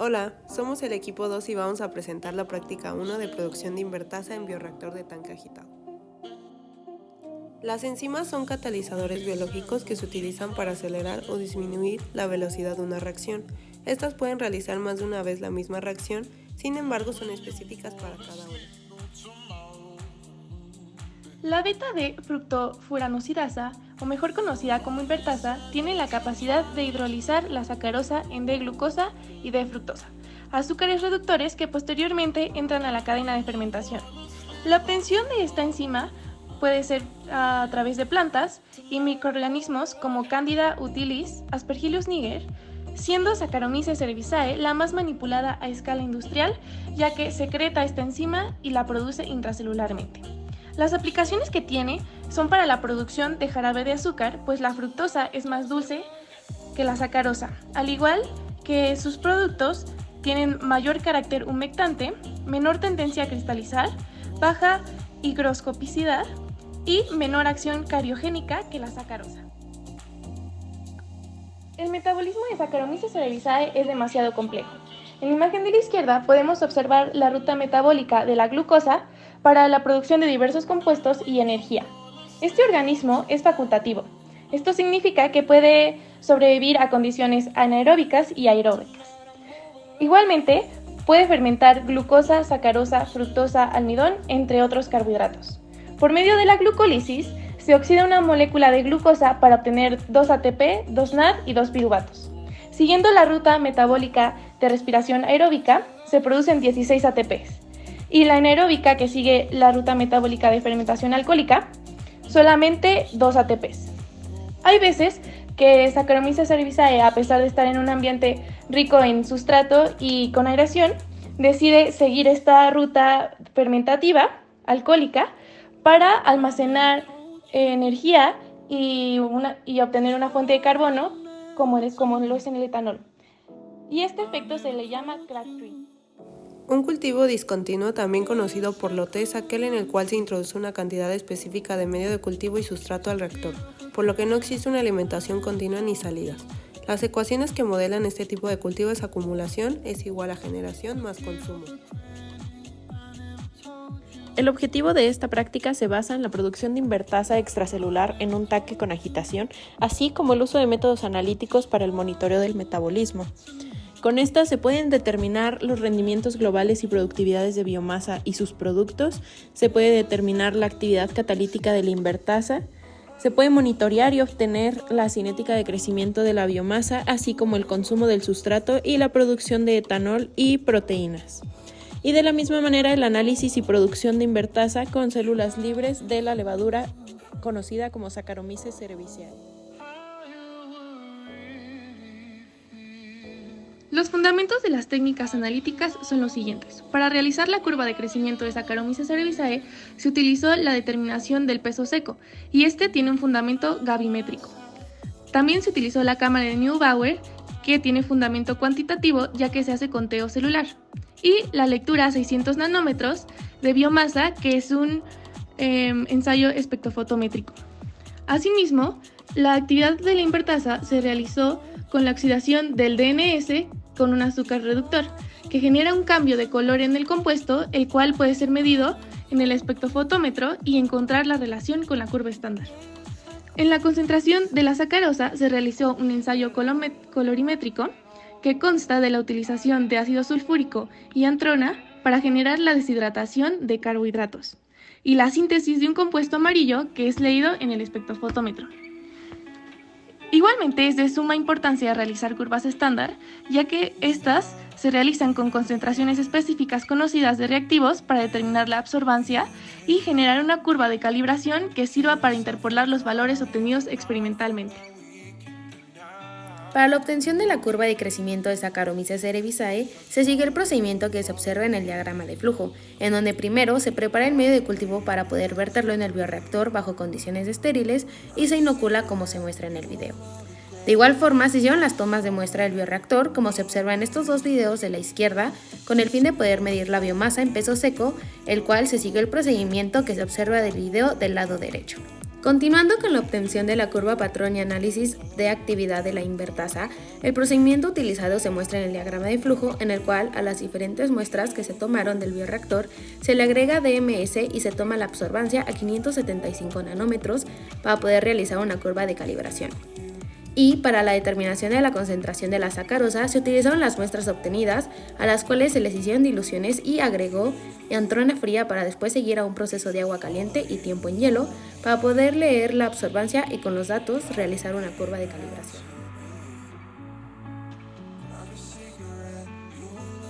Hola, somos el equipo 2 y vamos a presentar la práctica 1 de producción de invertasa en bioreactor de tanque agitado. Las enzimas son catalizadores biológicos que se utilizan para acelerar o disminuir la velocidad de una reacción. Estas pueden realizar más de una vez la misma reacción, sin embargo son específicas para cada una. La beta-D-fructofuranosidasa, o mejor conocida como invertasa, tiene la capacidad de hidrolizar la sacarosa en D-glucosa y D-fructosa, azúcares reductores que posteriormente entran a la cadena de fermentación. La obtención de esta enzima puede ser a través de plantas y microorganismos como Candida utilis, Aspergillus niger, siendo Saccharomyces cerevisiae la más manipulada a escala industrial, ya que secreta esta enzima y la produce intracelularmente. Las aplicaciones que tiene son para la producción de jarabe de azúcar, pues la fructosa es más dulce que la sacarosa, al igual que sus productos tienen mayor carácter humectante, menor tendencia a cristalizar, baja higroscopicidad y menor acción cariogénica que la sacarosa. El metabolismo de Saccharomyces cerevisiae es demasiado complejo. En la imagen de la izquierda podemos observar la ruta metabólica de la glucosa para la producción de diversos compuestos y energía. Este organismo es facultativo. Esto significa que puede sobrevivir a condiciones anaeróbicas y aeróbicas. Igualmente, puede fermentar glucosa, sacarosa, fructosa, almidón, entre otros carbohidratos. Por medio de la glucólisis, se oxida una molécula de glucosa para obtener 2 ATP, 2 NAD y 2 piruvatos. Siguiendo la ruta metabólica de respiración aeróbica, se producen 16 ATPs. Y la anaeróbica, que sigue la ruta metabólica de fermentación alcohólica, solamente 2 ATPs. Hay veces que Saccharomyces cerevisiae, a pesar de estar en un ambiente rico en sustrato y con aireación, decide seguir esta ruta fermentativa alcohólica para almacenar energía y obtener una fuente de carbono como lo es en el etanol. Y este efecto se le llama crack tree. Un cultivo discontinuo, también conocido por lote, es aquel en el cual se introduce una cantidad específica de medio de cultivo y sustrato al reactor, por lo que no existe una alimentación continua ni salidas. Las ecuaciones que modelan este tipo de cultivo es acumulación es igual a generación más consumo. El objetivo de esta práctica se basa en la producción de invertasa extracelular en un tanque con agitación, así como el uso de métodos analíticos para el monitoreo del metabolismo. Con estas se pueden determinar los rendimientos globales y productividades de biomasa y sus productos, se puede determinar la actividad catalítica de la invertasa, se puede monitorear y obtener la cinética de crecimiento de la biomasa, así como el consumo del sustrato y la producción de etanol y proteínas. Y de la misma manera el análisis y producción de invertasa con células libres de la levadura conocida como Saccharomyces cerevisiae. Los fundamentos de las técnicas analíticas son los siguientes. Para realizar la curva de crecimiento de Saccharomyces cerevisiae se utilizó la determinación del peso seco y este tiene un fundamento gavimétrico. También se utilizó la cámara de Neubauer, que tiene fundamento cuantitativo ya que se hace conteo celular, y la lectura a 600 nanómetros de biomasa, que es un ensayo espectrofotométrico. Asimismo, la actividad de la invertasa se realizó con la oxidación del DNS con un azúcar reductor, que genera un cambio de color en el compuesto, el cual puede ser medido en el espectrofotómetro y encontrar la relación con la curva estándar. En la concentración de la sacarosa se realizó un ensayo colorimétrico que consta de la utilización de ácido sulfúrico y antrona para generar la deshidratación de carbohidratos y la síntesis de un compuesto amarillo que es leído en el espectrofotómetro. Igualmente es de suma importancia realizar curvas estándar, ya que estas se realizan con concentraciones específicas conocidas de reactivos para determinar la absorbancia y generar una curva de calibración que sirva para interpolar los valores obtenidos experimentalmente. Para la obtención de la curva de crecimiento de Saccharomyces cerevisiae, se sigue el procedimiento que se observa en el diagrama de flujo, en donde primero se prepara el medio de cultivo para poder verterlo en el bioreactor bajo condiciones estériles y se inocula como se muestra en el video. De igual forma, se llevan las tomas de muestra del bioreactor, como se observa en estos dos videos de la izquierda, con el fin de poder medir la biomasa en peso seco, el cual se sigue el procedimiento que se observa del video del lado derecho. Continuando con la obtención de la curva patrón y análisis de actividad de la invertasa, el procedimiento utilizado se muestra en el diagrama de flujo, en el cual a las diferentes muestras que se tomaron del bioreactor se le agrega DMS y se toma la absorbancia a 575 nanómetros para poder realizar una curva de calibración. Y para la determinación de la concentración de la sacarosa se utilizaron las muestras obtenidas, a las cuales se les hicieron diluciones y agregó antrona fría para después seguir a un proceso de agua caliente y tiempo en hielo para poder leer la absorbancia y con los datos realizar una curva de calibración.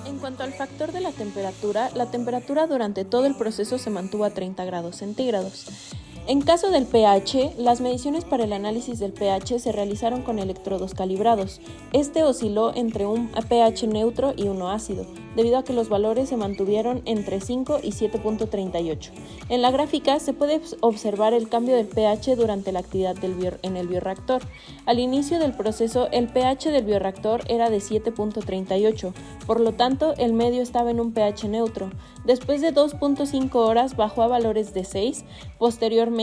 En cuanto al factor de la temperatura durante todo el proceso se mantuvo a 30 grados centígrados. En caso del pH, las mediciones para el análisis del pH se realizaron con electrodos calibrados. Este osciló entre un pH neutro y uno ácido, debido a que los valores se mantuvieron entre 5 y 7.38. En la gráfica se puede observar el cambio del pH durante la actividad en el bioreactor. Al inicio del proceso, el pH del bioreactor era de 7.38, por lo tanto, el medio estaba en un pH neutro. Después de 2.5 horas bajó a valores de 6, posteriormente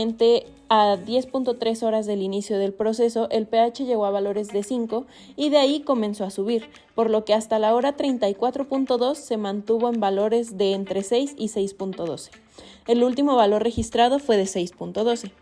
a 10.3 horas del inicio del proceso, el pH llegó a valores de 5 y de ahí comenzó a subir, por lo que hasta la hora 34.2 se mantuvo en valores de entre 6 y 6.12. El último valor registrado fue de 6.12.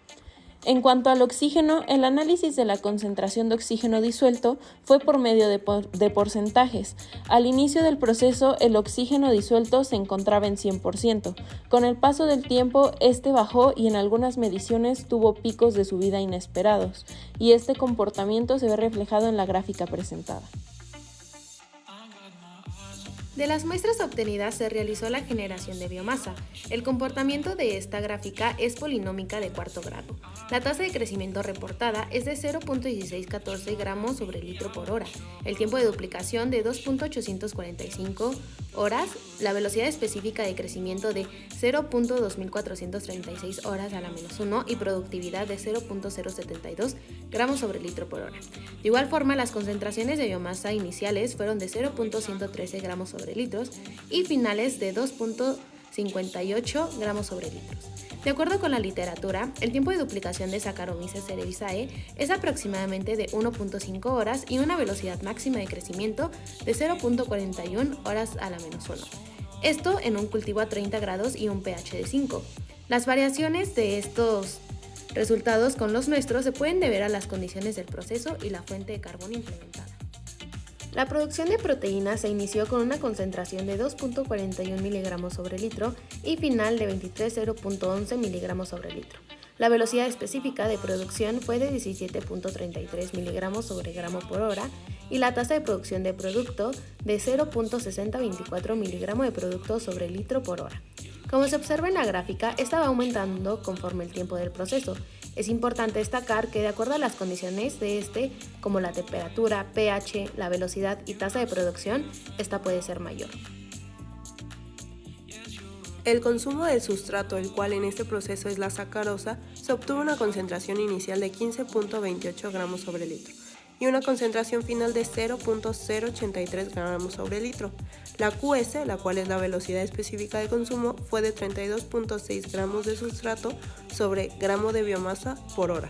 En cuanto al oxígeno, el análisis de la concentración de oxígeno disuelto fue por medio de porcentajes. Al inicio del proceso, el oxígeno disuelto se encontraba en 100%. Con el paso del tiempo, este bajó y en algunas mediciones tuvo picos de subida inesperados, y este comportamiento se ve reflejado en la gráfica presentada. De las muestras obtenidas se realizó la generación de biomasa. El comportamiento de esta gráfica es polinómica de cuarto grado. La tasa de crecimiento reportada es de 0.1614 gramos sobre litro por hora. El tiempo de duplicación de 2.845 horas. La velocidad específica de crecimiento de 0.2436 horas a la menos 1 y productividad de 0.072 gramos sobre litro por hora. De igual forma, las concentraciones de biomasa iniciales fueron de 0.113 gramos sobre litros y finales de 2.58 gramos sobre litros. De acuerdo con la literatura, el tiempo de duplicación de Saccharomyces cerevisiae es aproximadamente de 1.5 horas y una velocidad máxima de crecimiento de 0.41 horas a la menos 1. Esto en un cultivo a 30 grados y un pH de 5. Las variaciones de estos resultados con los nuestros se pueden deber a las condiciones del proceso y la fuente de carbono implementada. La producción de proteínas se inició con una concentración de 2.41 miligramos sobre litro y final de 23.0.11 miligramos sobre litro. La velocidad específica de producción fue de 17.33 miligramos sobre gramo por hora y la tasa de producción de producto de 0.6024 miligramos de producto sobre litro por hora. Como se observa en la gráfica, esta va aumentando conforme el tiempo del proceso. Es importante destacar que de acuerdo a las condiciones de como la temperatura, pH, la velocidad y tasa de producción, esta puede ser mayor. El consumo del sustrato, el cual en este proceso es la sacarosa, se obtuvo una concentración inicial de 15.28 gramos sobre litro y una concentración final de 0.083 gramos sobre litro. La QS, la cual es la velocidad específica de consumo, fue de 32.6 gramos de sustrato sobre gramo de biomasa por hora.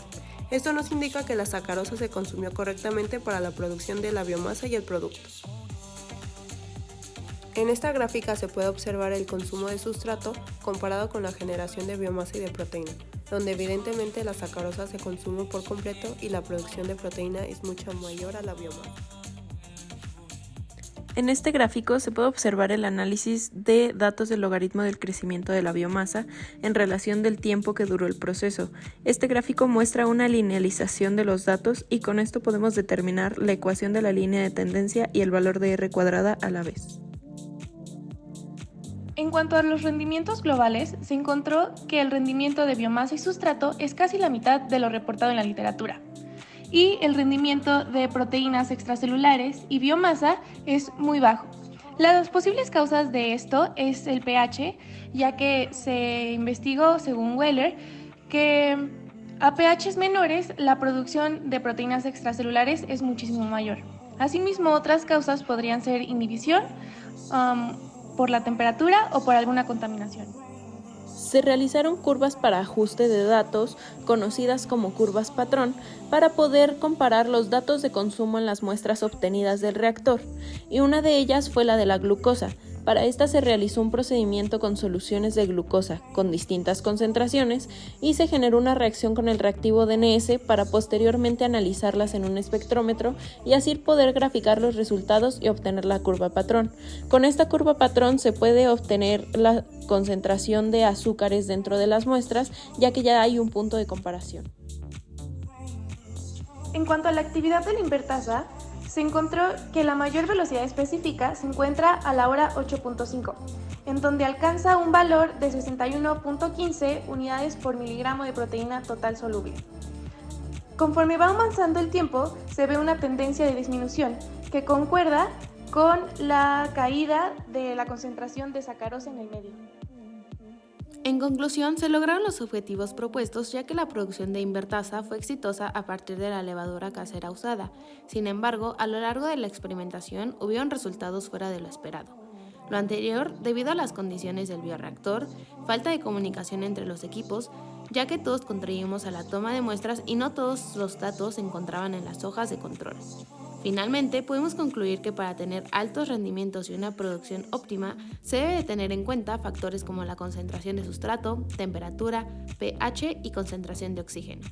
Esto nos indica que la sacarosa se consumió correctamente para la producción de la biomasa y el producto. En esta gráfica se puede observar el consumo de sustrato comparado con la generación de biomasa y de proteína, donde evidentemente la sacarosa se consume por completo y la producción de proteína es mucho mayor a la biomasa. En este gráfico se puede observar el análisis de datos del logaritmo del crecimiento de la biomasa en relación del tiempo que duró el proceso. Este gráfico muestra una linealización de los datos y con esto podemos determinar la ecuación de la línea de tendencia y el valor de R cuadrada a la vez. En cuanto a los rendimientos globales, se encontró que el rendimiento de biomasa y sustrato es casi la mitad de lo reportado en la literatura, y el rendimiento de proteínas extracelulares y biomasa es muy bajo. Las posibles causas de esto es el pH, ya que se investigó, según Weller, que a pHs menores la producción de proteínas extracelulares es muchísimo mayor. Asimismo, otras causas podrían ser inhibición, por la temperatura o por alguna contaminación. Se realizaron curvas para ajuste de datos, conocidas como curvas patrón, para poder comparar los datos de consumo en las muestras obtenidas del reactor, y una de ellas fue la de la glucosa. Para esta se realizó un procedimiento con soluciones de glucosa con distintas concentraciones y se generó una reacción con el reactivo DNS para posteriormente analizarlas en un espectrómetro y así poder graficar los resultados y obtener la curva patrón. Con esta curva patrón se puede obtener la concentración de azúcares dentro de las muestras, ya que ya hay un punto de comparación. En cuanto a la actividad de la invertasa, se encontró que la mayor velocidad específica se encuentra a la hora 8.5, en donde alcanza un valor de 61.15 unidades por miligramo de proteína total soluble. Conforme va avanzando el tiempo, se ve una tendencia de disminución que concuerda con la caída de la concentración de sacarosa en el medio. En conclusión, se lograron los objetivos propuestos ya que la producción de invertasa fue exitosa a partir de la levadura casera usada. Sin embargo, a lo largo de la experimentación hubieron resultados fuera de lo esperado. Lo anterior debido a las condiciones del bioreactor, falta de comunicación entre los equipos, ya que todos contribuimos a la toma de muestras y no todos los datos se encontraban en las hojas de control. Finalmente, podemos concluir que para tener altos rendimientos y una producción óptima, se debe de tener en cuenta factores como la concentración de sustrato, temperatura, pH y concentración de oxígeno.